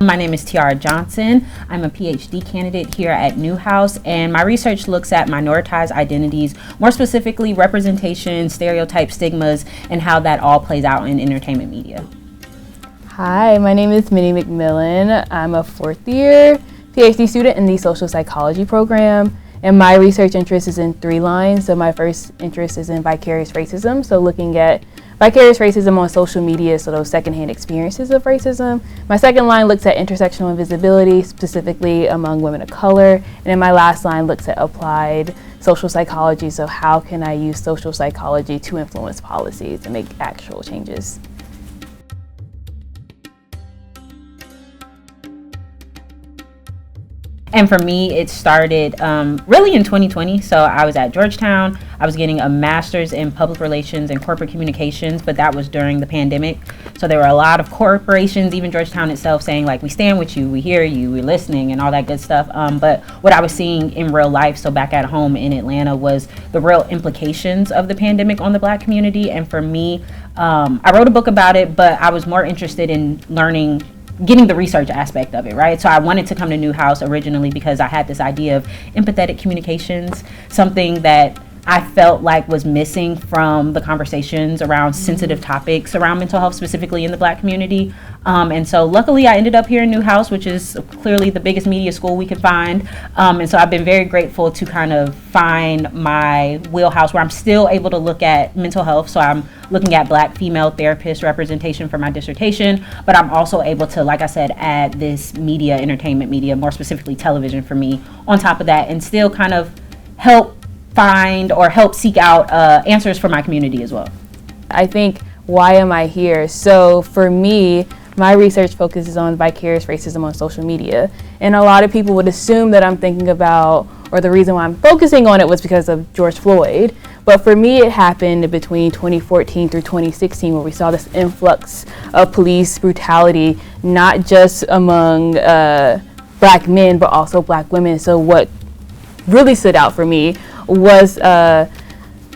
My name is Tiara Johnson. I'm a PhD candidate here at Newhouse, and my research looks at minoritized identities, more specifically representation, stereotypes, stigmas, and how that all plays out in entertainment media. Hi, my name is Minnie McMillian. I'm a fourth year PhD student in the social psychology program, and my research interest is in three lines. So my first interest is in vicarious racism, so looking at vicarious racism on social media, so those secondhand experiences of racism. My second line looks at intersectional invisibility, specifically among women of color. And then my last line looks at applied social psychology, so how can I use social psychology to influence policies and make actual changes? And for me, it started really in 2020. So I was at Georgetown. I was getting a master's in public relations and corporate communications, but that was during the pandemic. So there were a lot of corporations, even Georgetown itself, saying like, we stand with you, we hear you, we're listening, and all that good stuff. But what I was seeing in real life, so back at home in Atlanta, was the real implications of the pandemic on the Black community. And for me, I wrote a book about it, but I was more interested in getting the research aspect of it, right? So I wanted to come to Newhouse originally because I had this idea of empathetic communications, something that I felt like was missing from the conversations around sensitive topics around mental health, specifically in the Black community. And so luckily I ended up here in Newhouse, which is clearly the biggest media school we could find. And so I've been very grateful to kind of find my wheelhouse where I'm still able to look at mental health. So I'm looking at Black female therapist representation for my dissertation, but I'm also able to, like I said, add this media, entertainment media, more specifically television for me on top of that, and still kind of help find or help seek out answers for my community as well. I think, why am I here? So for me, my research focuses on vicarious racism on social media. And a lot of people would assume that I'm thinking about, or the reason why I'm focusing on it was because of George Floyd. But for me, it happened between 2014 through 2016, where we saw this influx of police brutality, not just among Black men, but also Black women. So what really stood out for me was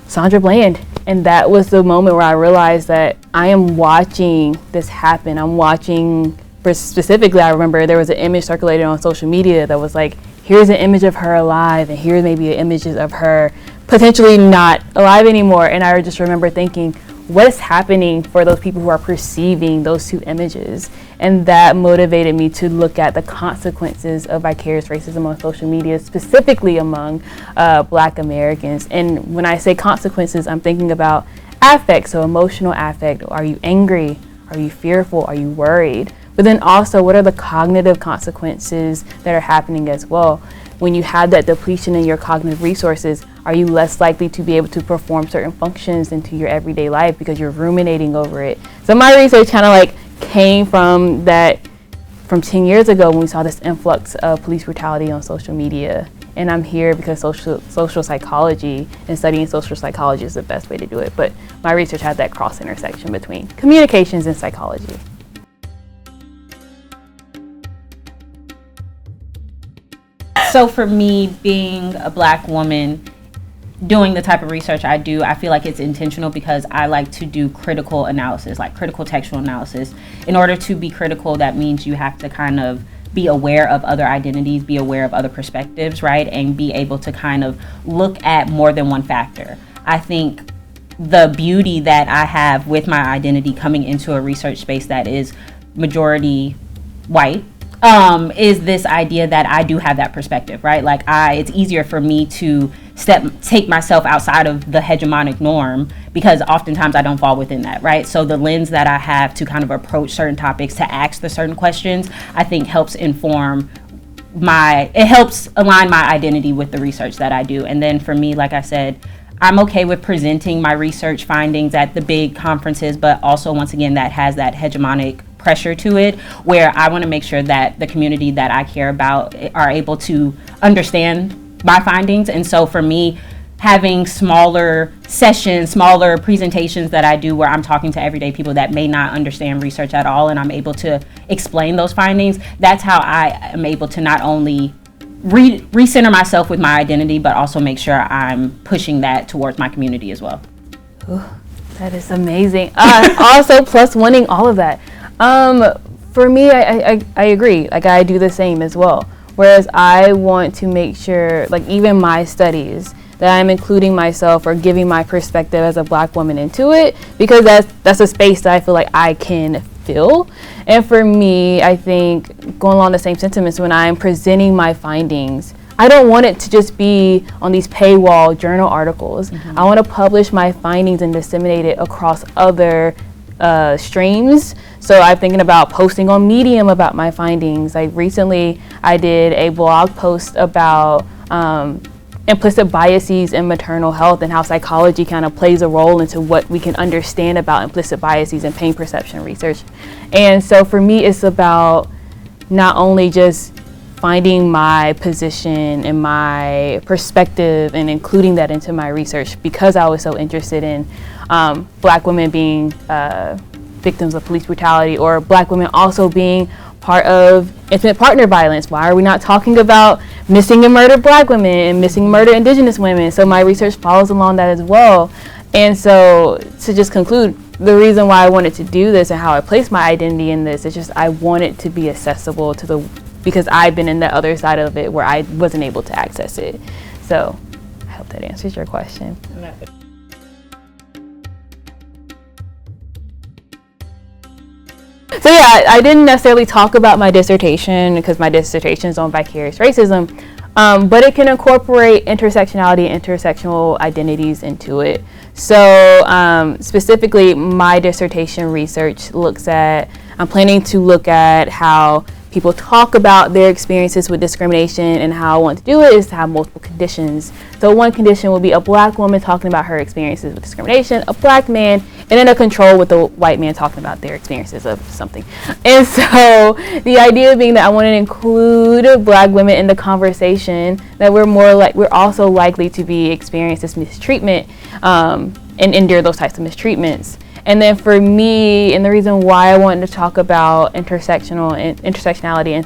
Sandra Bland. And that was the moment where I realized that I am watching this happen. I'm watching, specifically, I remember there was an image circulated on social media that was like, here's an image of her alive, and here's maybe images of her potentially not alive anymore. And I just remember thinking, what is happening for those people who are perceiving those two images? And that motivated me to look at the consequences of vicarious racism on social media, specifically among Black Americans. And when I say consequences, I'm thinking about affect, so emotional affect. Are you angry? Are you fearful? Are you worried? But then also, what are the cognitive consequences that are happening as well? When you have that depletion in your cognitive resources, are you less likely to be able to perform certain functions into your everyday life because you're ruminating over it? So my research kind of like came from 10 years ago when we saw this influx of police brutality on social media. And I'm here because social psychology and studying social psychology is the best way to do it. But my research had that cross intersection between communications and psychology. So for me, being a Black woman, doing the type of research I do, I feel like it's intentional because I like to do critical analysis, like critical textual analysis. In order to be critical, that means you have to kind of be aware of other identities, be aware of other perspectives, right? And be able to kind of look at more than one factor. I think the beauty that I have with my identity coming into a research space that is majority white, is this idea that I do have that perspective, right? Like it's easier for me to take myself outside of the hegemonic norm because oftentimes I don't fall within that, right? So the lens that I have to kind of approach certain topics, to ask the certain questions, I think helps align my identity with the research that I do. And then for me, like I said, I'm okay with presenting my research findings at the big conferences, but also, once again, that has that hegemonic pressure to it, where I want to make sure that the community that I care about are able to understand my findings. And so for me, having smaller sessions, smaller presentations that I do where I'm talking to everyday people that may not understand research at all, and I'm able to explain those findings, that's how I am able to not only recenter myself with my identity, but also make sure I'm pushing that towards my community as well. Ooh, that is amazing. Also, plus winning all of that. For me, I agree. Like, I do the same as well. Whereas I want to make sure, like, even my studies, that I'm including myself or giving my perspective as a Black woman into it, because that's a space that I feel like I can fill. And for me, I think, going along the same sentiments, when I'm presenting my findings, I don't want it to just be on these paywall journal articles. I want to publish my findings and disseminate it across other streams. So I'm thinking about posting on Medium about my findings. Like, recently I did a blog post about implicit biases in maternal health and how psychology kind of plays a role into what we can understand about implicit biases in pain perception research. And so for me, it's about not only just finding my position and my perspective and including that into my research, because I was so interested in Black women being victims of police brutality, or Black women also being part of intimate partner violence. Why are we not talking about missing and murdered Black women and missing and murdered Indigenous women? So my research follows along that as well. And so, to just conclude, the reason why I wanted to do this and how I place my identity in this is just I want it to be accessible to because I've been in the other side of it where I wasn't able to access it. So I hope that answers your question. So yeah, I didn't necessarily talk about my dissertation because my dissertation is on vicarious racism, but it can incorporate intersectionality and intersectional identities into it. So specifically, my dissertation research I'm planning to look at how people talk about their experiences with discrimination, and how I want to do it is to have multiple conditions. So one condition will be a Black woman talking about her experiences with discrimination, a Black man, and then a control with the white man talking about their experiences of something. And so the idea being that I want to include Black women in the conversation, that we're also likely to be experience this mistreatment and endure those types of mistreatments. And then for me, and the reason why I wanted to talk about intersectionality and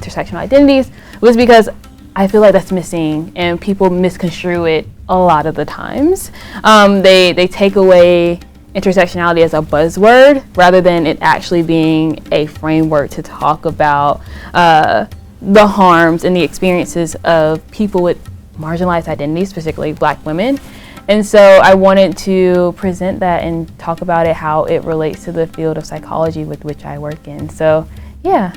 intersectional identities was because I feel like that's missing and people misconstrue it a lot of the times. They take away intersectionality as a buzzword rather than it actually being a framework to talk about the harms and the experiences of people with marginalized identities, particularly Black women. And so I wanted to present that and talk about it, how it relates to the field of psychology with which I work in. So, yeah.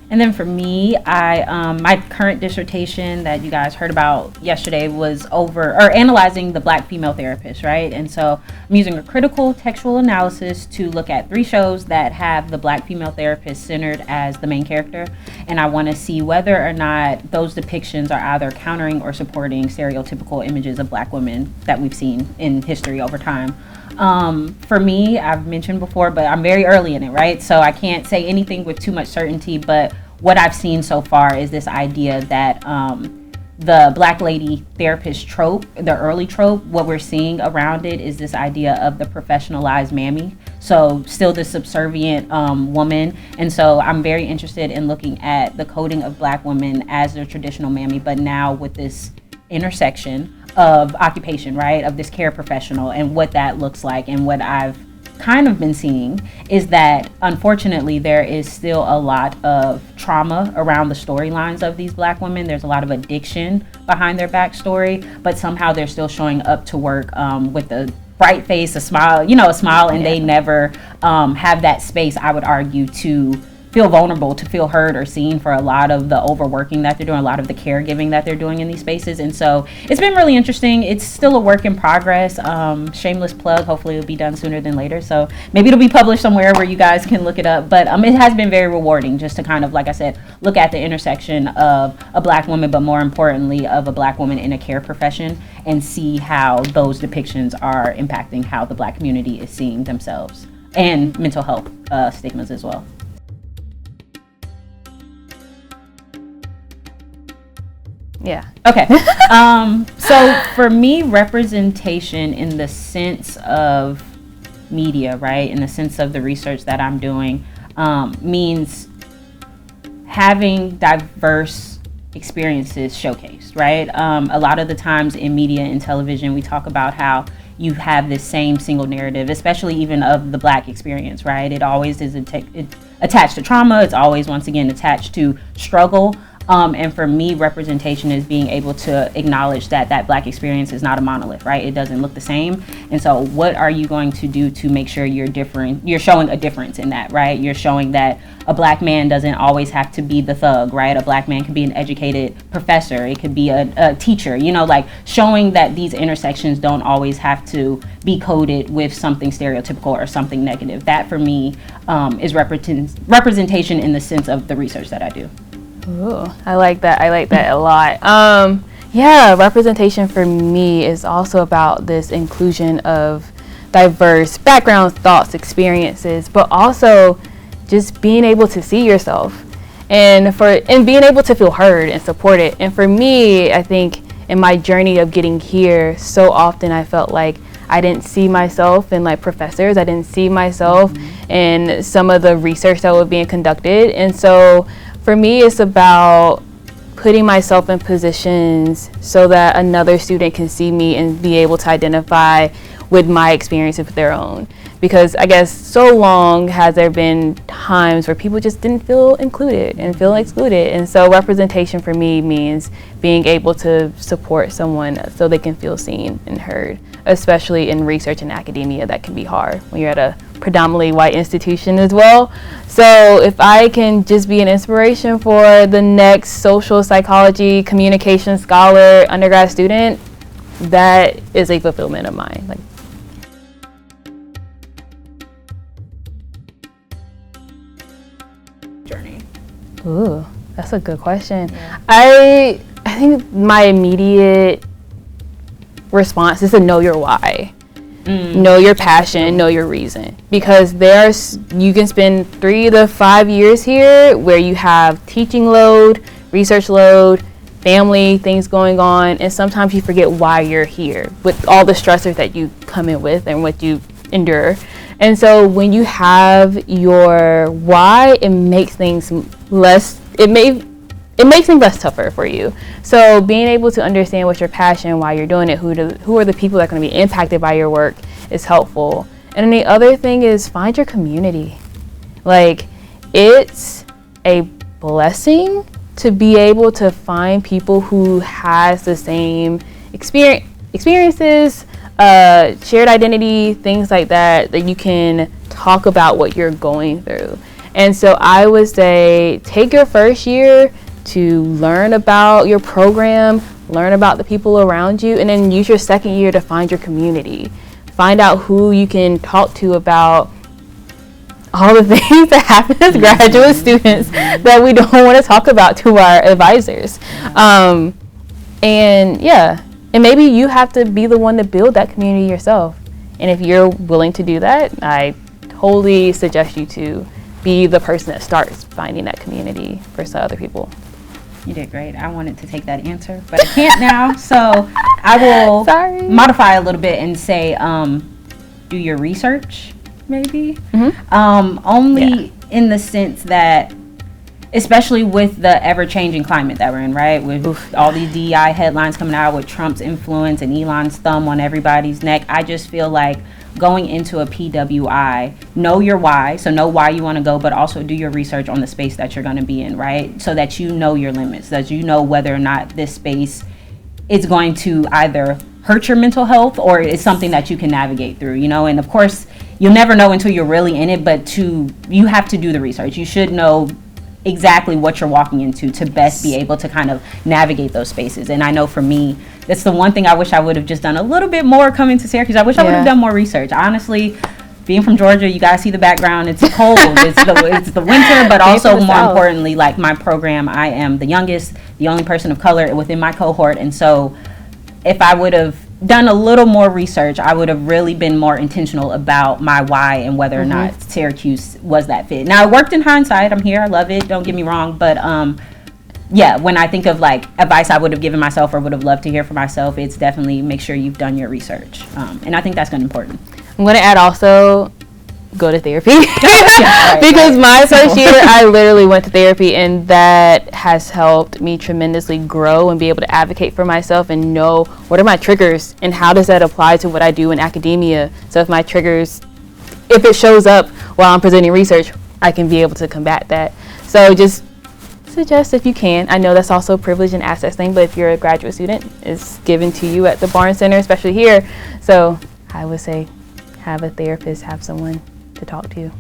And then for me, my current dissertation that you guys heard about yesterday was analyzing the Black female therapist, right? And so I'm using a critical textual analysis to look at 3 shows that have the Black female therapist centered as the main character. And I want to see whether or not those depictions are either countering or supporting stereotypical images of Black women that we've seen in history over time. For me, I've mentioned before, but I'm very early in it, right? So I can't say anything with too much certainty, but what I've seen so far is this idea that the Black lady therapist trope, the early trope, what we're seeing around it is this idea of the professionalized mammy. So still the subservient woman. And so I'm very interested in looking at the coding of Black women as their traditional mammy, but now with this intersection of occupation, right, of this care professional and what that looks like. And what I've kind of been seeing is that unfortunately there is still a lot of trauma around the storylines of these Black women. There's a lot of addiction behind their backstory, but somehow they're still showing up to work with a bright face, a smile, and they never have that space, I would argue, to feel vulnerable, to feel heard or seen for a lot of the overworking that they're doing, a lot of the caregiving that they're doing in these spaces. And so it's been really interesting. It's still a work in progress. Shameless plug, hopefully it'll be done sooner than later. So maybe it'll be published somewhere where you guys can look it up. But it has been very rewarding just to kind of, like I said, look at the intersection of a Black woman, but more importantly of a Black woman in a care profession, and see how those depictions are impacting how the Black community is seeing themselves, and mental health stigmas as well. Yeah. Okay. So for me, representation in the sense of media, right, in the sense of the research that I'm doing, means having diverse experiences showcased, right? A lot of the times in media and television, we talk about how you have this same single narrative, especially even of the Black experience, right? It always is a attached to trauma. It's always, once again, attached to struggle. And for me, representation is being able to acknowledge that Black experience is not a monolith, right? It doesn't look the same. And so what are you going to do to make sure you're different? You're showing a difference in that, right? You're showing that a Black man doesn't always have to be the thug, right? A Black man could be an educated professor. It could be a teacher, like showing that these intersections don't always have to be coded with something stereotypical or something negative. That for me is representation in the sense of the research that I do. Ooh, I like that a lot. Yeah, representation for me is also about this inclusion of diverse backgrounds, thoughts, experiences, but also just being able to see yourself and being able to feel heard and supported. And for me, I think in my journey of getting here, so often I felt like I didn't see myself in like professors. I didn't see myself in some of the research that was being conducted. And so for me, it's about putting myself in positions so that another student can see me and be able to identify with my experience of their own. Because I guess so long has there been times where people just didn't feel included and feel excluded. And so representation for me means being able to support someone so they can feel seen and heard, especially in research and academia. That can be hard when you're at a predominantly white institution as well. So if I can just be an inspiration for the next social psychology communication scholar undergrad student, that is a fulfillment of mine. Like, journey. Ooh, that's a good question. Yeah. I think my immediate response is to know your why. Know your passion, know your reason, because you can spend 3 to 5 years here where you have teaching load, research load, family things going on, and sometimes you forget why you're here with all the stressors that you come in with and what you endure. And so when you have your why, it makes things less tougher for you. So being able to understand what's your passion, why you're doing it, who are the people that are going to be impacted by your work is helpful. And then the other thing is find your community. Like, it's a blessing to be able to find people who has the same experiences, shared identity, things like that you can talk about what you're going through. And so I would say take your first year to learn about your program, learn about the people around you, and then use your second year to find your community. Find out who you can talk to about all the things that happen as graduate students that we don't want to talk about to our advisors. And maybe you have to be the one to build that community yourself. And if you're willing to do that, I totally suggest you to be the person that starts finding that community for some other people. You did great. I wanted to take that answer, but I can't now. So I will modify a little bit and say, do your research, maybe. In the sense that, especially with the ever-changing climate that we're in, right? With all these DEI headlines coming out with Trump's influence and Elon's thumb on everybody's neck, I just feel like going into a PWI, know your why, so know why you want to go, but also do your research on the space that you're going to be in, right? So that you know your limits, that you know whether or not this space is going to either hurt your mental health or it's something that you can navigate through, and of course you'll never know until you're really in it, but you have to do the research. You should know exactly what you're walking into to best be able to kind of navigate those spaces. And I know for me, that's the one thing I wish I would have just done a little bit more coming to Syracuse. I wish I would have done more research. Honestly, being from Georgia, you guys see the background. It's cold. it's the winter, but also more importantly, like my program, I am the youngest, the only person of color within my cohort. And so if I would have done a little more research, I would have really been more intentional about my why and whether or not Syracuse was that fit. Now, it worked in hindsight. I'm here. I love it. Don't get me wrong. But when I think of like advice I would have given myself or would have loved to hear from myself, it's definitely make sure you've done your research. And I think that's going to be important. I'm going to add also, go to therapy. Because my first year, I literally went to therapy, and that has helped me tremendously grow and be able to advocate for myself and know what are my triggers and how does that apply to what I do in academia. So if it shows up while I'm presenting research, I can be able to combat that. So just suggest if you can. I know that's also a privilege and access thing, but if you're a graduate student, it's given to you at the Barnes Center, especially here. So I would say have a therapist, have someone to talk to.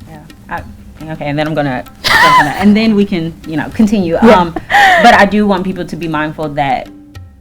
Yeah. Okay, and then I'm gonna jump on that, and then we can, continue. Yeah. But I do want people to be mindful that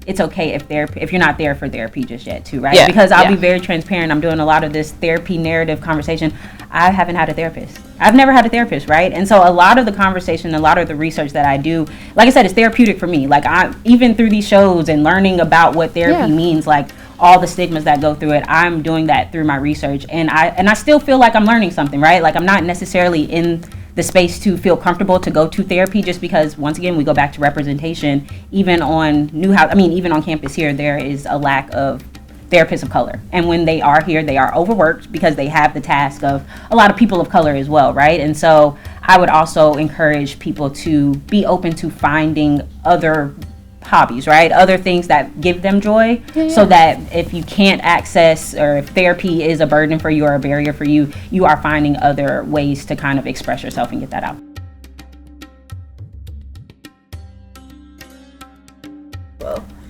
it's okay if you're not there for therapy just yet, too, right? Yeah. Because I'll be very transparent. I'm doing a lot of this therapy narrative conversation. I haven't had a therapist. I've never had a therapist, right? And so a lot of the conversation, a lot of the research that I do, like I said, it's therapeutic for me. Like even through these shows and learning about what therapy means, like all the stigmas that go through it, I'm doing that through my research, and I still feel like I'm learning something, right? Like I'm not necessarily in the space to feel comfortable to go to therapy, just because once again we go back to representation. Even on even on campus here, there is a lack of therapists of color, and when they are here, they are overworked because they have the task of a lot of people of color as well, right? And so I would also encourage people to be open to finding other hobbies, right? Other things that give them joy, so that if you can't access, or if therapy is a burden for you or a barrier for you, you are finding other ways to kind of express yourself and get that out.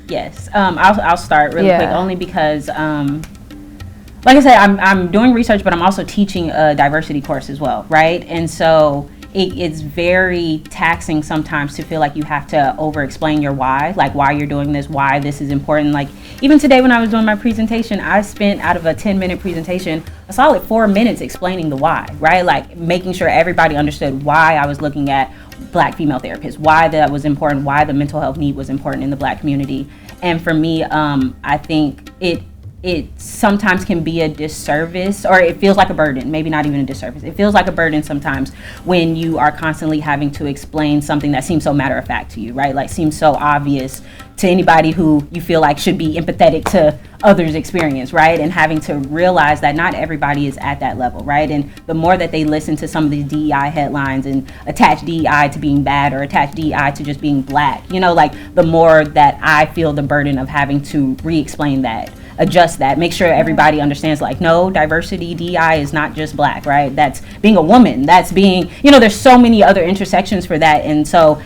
Yes, I'll start really quick, only because like I said, I'm doing research, but I'm also teaching a diversity course as well, right? And so it's very taxing sometimes to feel like you have to over-explain your why, like why you're doing this, why this is important. Like even today when I was doing my presentation, I spent, out of a 10-minute presentation, a solid 4 minutes explaining the why, right? Like making sure everybody understood why I was looking at Black female therapists, why that was important, why the mental health need was important in the Black community. And for me, I think it sometimes can be a disservice, or it feels like a burden, maybe not even a disservice. It feels like a burden sometimes when you are constantly having to explain something that seems so matter of fact to you, right? Like seems so obvious to anybody who you feel like should be empathetic to others' experience, right? And having to realize that not everybody is at that level, right? And the more that they listen to some of these DEI headlines and attach DEI to being bad, or attach DEI to just being Black, like the more that I feel the burden of having to re-explain that, adjust that, make sure everybody understands, like, no, diversity, DEI is not just Black, right? That's being a woman, that's being, there's so many other intersections for that. And so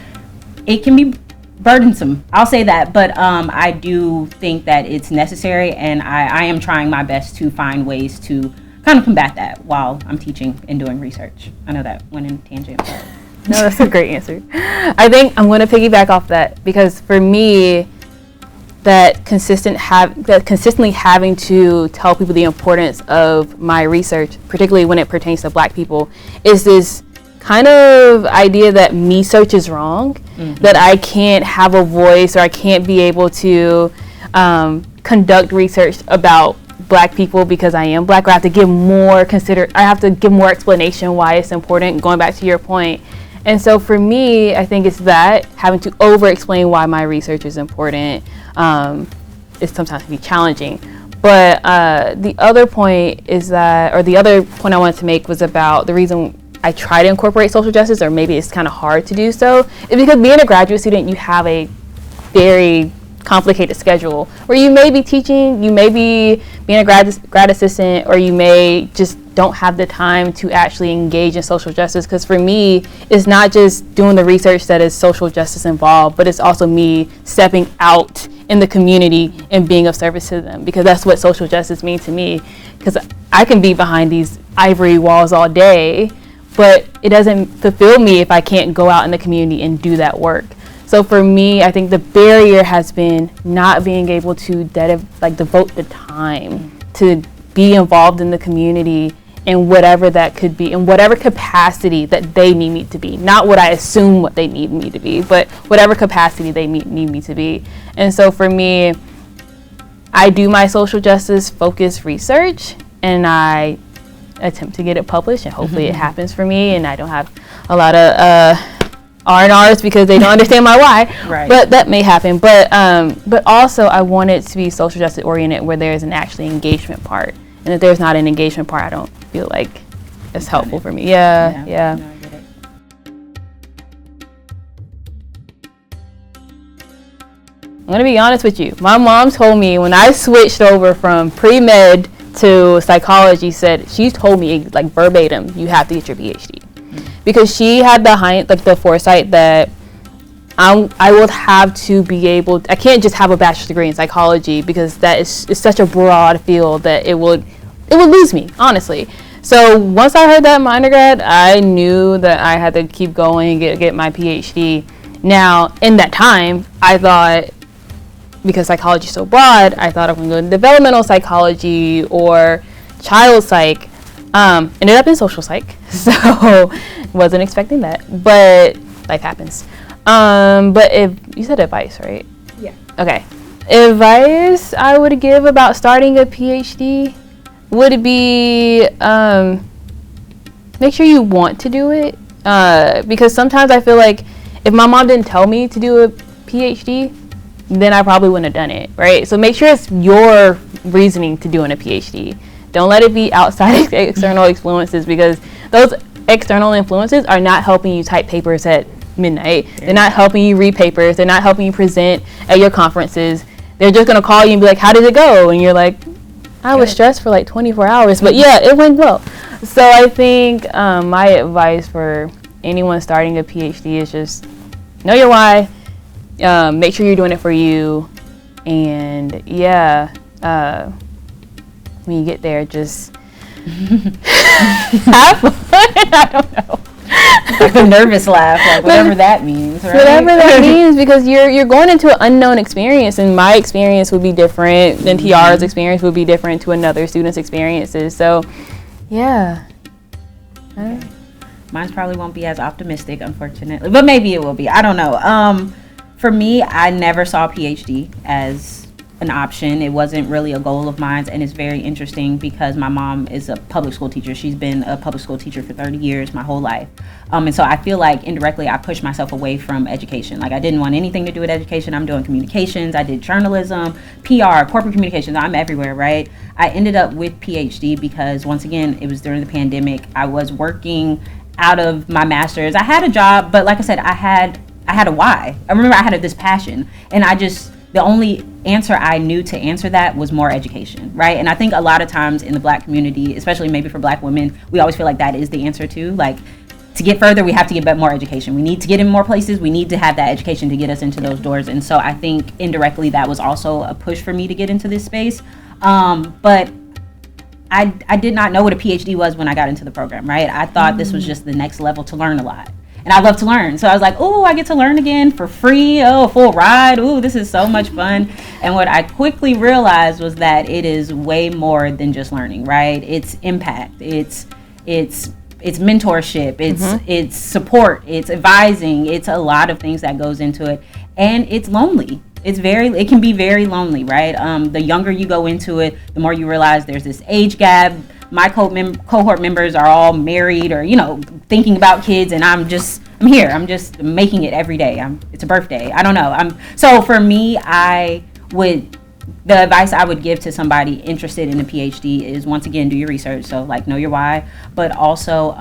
it can be burdensome, I'll say that, but I do think that it's necessary, and I am trying my best to find ways to kind of combat that while I'm teaching and doing research. I know that went in tangent, but no, that's a great answer. I think I'm going to piggyback off that, because for me, that consistently having to tell people the importance of my research, particularly when it pertains to Black people, is this kind of idea that me search is wrong, that I can't have a voice, or I can't be able to conduct research about Black people because I am Black, or I have to give more explanation why it's important, going back to your point. And so for me, I think it's that, having to over-explain why my research is important, it sometimes can be challenging. But the other point I wanted to make was about the reason I try to incorporate social justice, or maybe it's kind of hard to do so, is because being a graduate student, you have a very complicated schedule where you may be teaching, you may be being a grad assistant, or you may just don't have the time to actually engage in social justice. Because for me, it's not just doing the research that is social justice involved, but it's also me stepping out in the community and being of service to them, because that's what social justice means to me. Because I can be behind these ivory walls all day, but it doesn't fulfill me if I can't go out in the community and do that work. So for me, I think the barrier has been not being able to devote the time to be involved in the community in whatever that could be, in whatever capacity that they need me to be. Not what I assume what they need me to be, but whatever capacity they need me to be. And so for me, I do my social justice focused research, and I attempt to get it published, and hopefully it happens for me, and I don't have a lot of R&Rs because they don't understand my why. Right. But that may happen. But also I want it to be social justice oriented, where there's an actually engagement part. And if there's not an engagement part, I don't feel like it's helpful for me. Yeah. No, I get it. I'm gonna be honest with you. My mom told me when I switched over from pre-med to psychology, she told me like verbatim, you have to get your PhD. because she had the foresight that I would have to be able, I can't just have a bachelor's degree in psychology, because that is such a broad field that it would lose me, honestly. So once I heard that in my undergrad, I knew that I had to keep going, get my PhD. Now, in that time, I thought, because psychology is so broad, I thought I was going to go into developmental psychology or child psych. Ended up in social psych, so wasn't expecting that, but life happens. But if you said advice, right? Yeah. Okay. Advice I would give about starting a PhD would be make sure you want to do it. Because sometimes I feel like if my mom didn't tell me to do a PhD, then I probably wouldn't have done it, right? So make sure it's your reasoning to doing a PhD. Don't let it be outside external influences, because those external influences are not helping you type papers at midnight. They're not helping you read papers. They're not helping you present at your conferences. They're just going to call you and be like, how did it go? And you're like, I was stressed for like 24 hours, but yeah, it went well. So I think my advice for anyone starting a PhD is just know your why, make sure you're doing it for you, and when you get there, just have fun. I don't know. Like a nervous laugh, like whatever that means, right? Whatever that means, because you're going into an unknown experience, and my experience would be different than Tiara's experience would be different to another student's experiences. So, yeah. Mine probably won't be as optimistic, unfortunately, but maybe it will be. I don't know. For me, I never saw PhD as an option. It wasn't really a goal of mine, and it's very interesting because my mom is a public school teacher. She's been a public school teacher for 30 years, my whole life. And so I feel like indirectly I pushed myself away from education. Like I didn't want anything to do with education. I'm doing communications. I did journalism, PR, corporate communications. I'm everywhere, right? I ended up with PhD because, once again, it was during the pandemic. I was working out of my master's. I had a job, but like I said, I had a why. I remember I had this passion, and the only answer I knew to answer that was more education, right? And I think a lot of times in the Black community, especially maybe for Black women, we always feel like that is the answer too. Like, to get further, we have to get more education. We need to get in more places. We need to have that education to get us into those doors. And so I think indirectly that was also a push for me to get into this space. But I did not know what a PhD was when I got into the program, right? I thought this was just the next level to learn a lot. And I love to learn. So I was like, oh, I get to learn again for free. Oh, full ride. Oh, this is so much fun. And what I quickly realized was that it is way more than just learning, right? It's impact. It's mentorship. It's support. It's advising. It's a lot of things that goes into it. And it's lonely. It can be very lonely, right? The younger you go into it, the more you realize there's this age gap. My cohort members are all married or, thinking about kids, and I'm here. I'm just making it every day. It's a birthday. I don't know. So for me, the advice I would give to somebody interested in a PhD is, once again, do your research. So like know your why, but also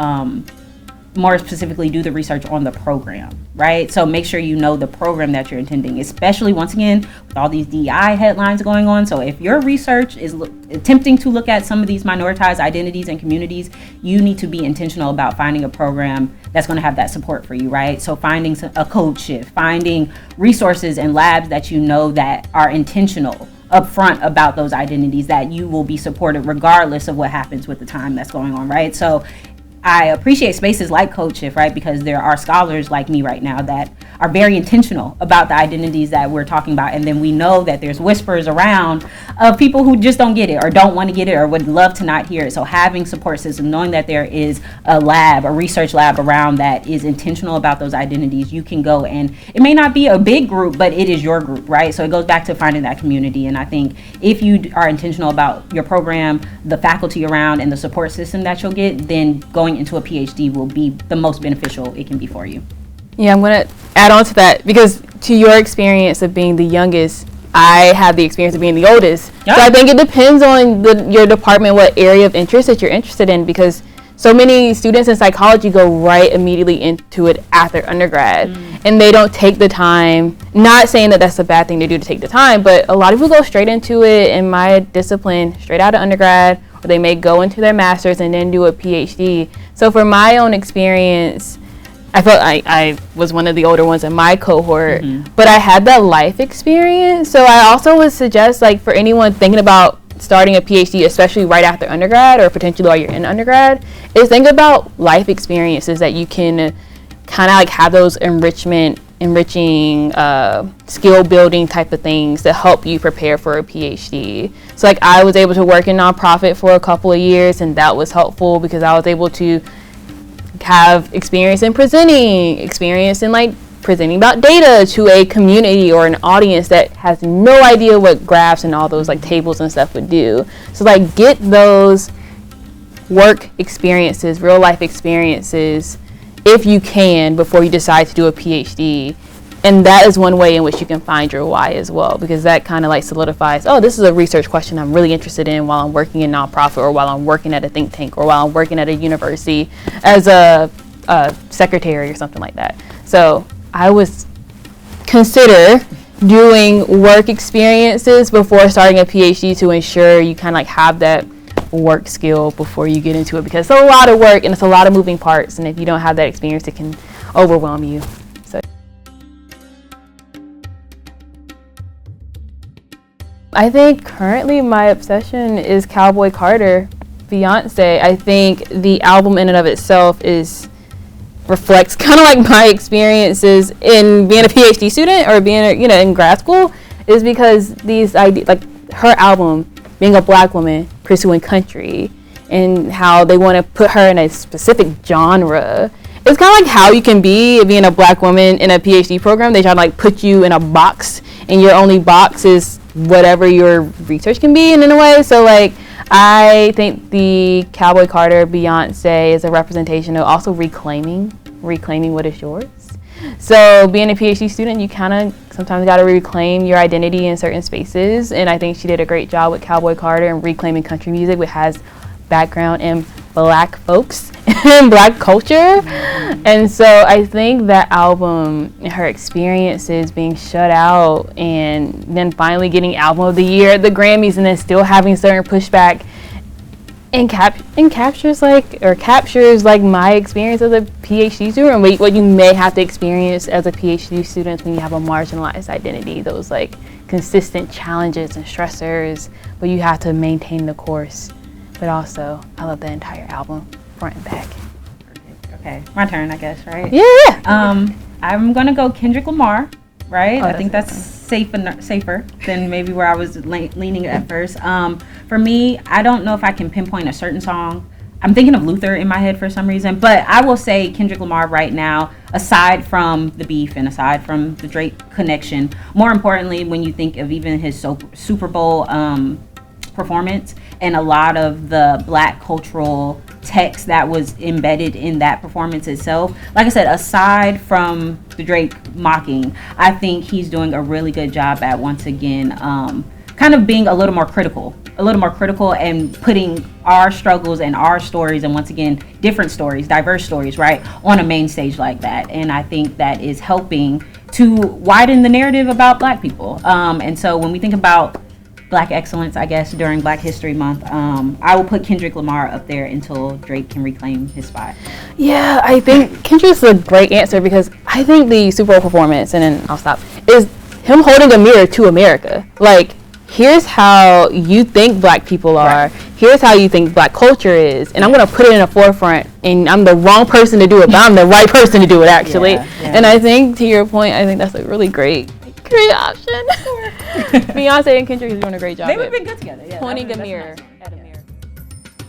more specifically do the research on the program, right? So make sure you know the program that you're intending, especially, once again, with all these DEI headlines going on. So if your research is attempting to look at some of these minoritized identities and communities, you need to be intentional about finding a program that's going to have that support for you, right? So finding a code shift, finding resources and labs that you know that are intentional upfront about those identities, that you will be supported regardless of what happens with the time that's going on, right? So I appreciate spaces like Code Shift, right? Because there are scholars like me right now that are very intentional about the identities that we're talking about. And then we know that there's whispers around of people who just don't get it or don't want to get it or would love to not hear it. So having support system, knowing that there is a research lab around that is intentional about those identities, you can go, and it may not be a big group, but it is your group, right? So it goes back to finding that community. And I think if you are intentional about your program, the faculty around, and the support system that you'll get, then going into a PhD will be the most beneficial it can be for you. Yeah, I'm going to add on to that, because to your experience of being the youngest, I had the experience of being the oldest. Yep. So I think it depends on your department, what area of interest that you're interested in, because so many students in psychology go right immediately into it after undergrad, and they don't take the time. Not saying that that's a bad thing to do, to take the time, but a lot of people go straight into it. In my discipline, straight out of undergrad, or they may go into their master's and then do a PhD. So for my own experience, I felt I was one of the older ones in my cohort, but I had that life experience. So I also would suggest, like, for anyone thinking about starting a PhD, especially right after undergrad or potentially while you're in undergrad, is think about life experiences that you can kind of like have those enriching skill building type of things that help you prepare for a PhD. So like I was able to work in nonprofit for a couple of years, and that was helpful because I was able to have experience in presenting about data to a community or an audience that has no idea what graphs and all those like tables and stuff would do. So like get those work experiences, real life experiences, if you can, before you decide to do a PhD. And that is one way in which you can find your why as well, because that kind of like solidifies, oh, this is a research question I'm really interested in while I'm working in nonprofit, or while I'm working at a think tank, or while I'm working at a university as a secretary or something like that. So I would consider doing work experiences before starting a PhD to ensure you kind of like have that work skill before you get into it, because it's a lot of work and it's a lot of moving parts, and if you don't have that experience, it can overwhelm you. So I think currently my obsession is Cowboy Carter, Beyonce. I think the album in and of itself reflects kind of like my experiences in being a PhD student or being, in grad school, is because these ideas, like her album, being a black woman pursuing country, and how they want to put her in a specific genre. It's kind of like how you can be being a black woman in a PhD program. They try to like put you in a box, and your only box is whatever your research can be in a way. So like I think the Cowboy Carter, Beyonce is a representation of also reclaiming what is yours. So being a PhD student, you kind of sometimes got to reclaim your identity in certain spaces, and I think she did a great job with Cowboy Carter and reclaiming country music, which has background in black folks and black culture. And so I think that album and her experiences being shut out and then finally getting album of the year at the Grammys, and then still having certain pushback, and captures like my experience as a PhD student, and what you may have to experience as a PhD student when you have a marginalized identity, those like consistent challenges and stressors, but you have to maintain the course. But also, I love the entire album, front and back. Okay, my turn, I guess, right? Yeah. I'm gonna go Kendrick Lamar, right? Oh, I think that's safer than maybe where I was leaning at first. For me, I don't know if I can pinpoint a certain song. I'm thinking of Luther in my head for some reason, but I will say Kendrick Lamar right now, aside from the beef and aside from the Drake connection, more importantly, when you think of even his Super Bowl performance and a lot of the black cultural text that was embedded in that performance itself, like I said, aside from the Drake mocking, I think he's doing a really good job at once again kind of being a little more critical and putting our struggles and our stories, and once again different stories, diverse stories, right, on a main stage like that. And I think that is helping to widen the narrative about black people. And so when we think about Black excellence, I guess, during Black History Month, I will put Kendrick Lamar up there until Drake can reclaim his spot. Yeah, I think Kendrick's a great answer, because I think the Super Bowl performance, and then I'll stop, is him holding a mirror to America. Like, here's how you think black people are, right. Here's how you think black culture is, and I'm going to put it in the forefront, and I'm the wrong person to do it, but I'm the right person to do it, actually. Yeah. And I think, to your point, I think that's a really great option. Beyonce and Kendrick is doing a great job. They would have been good together. Yeah, pointing a mirror at a mirror.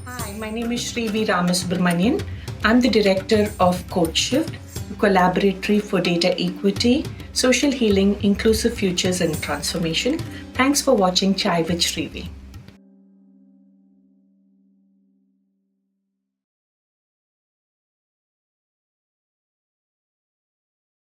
Hi, my name is Srivi Ramasubramanian. I'm the director of CodeShift, a collaboratory for data equity, social healing, inclusive futures, and transformation. Thanks for watching Chai with Srivi.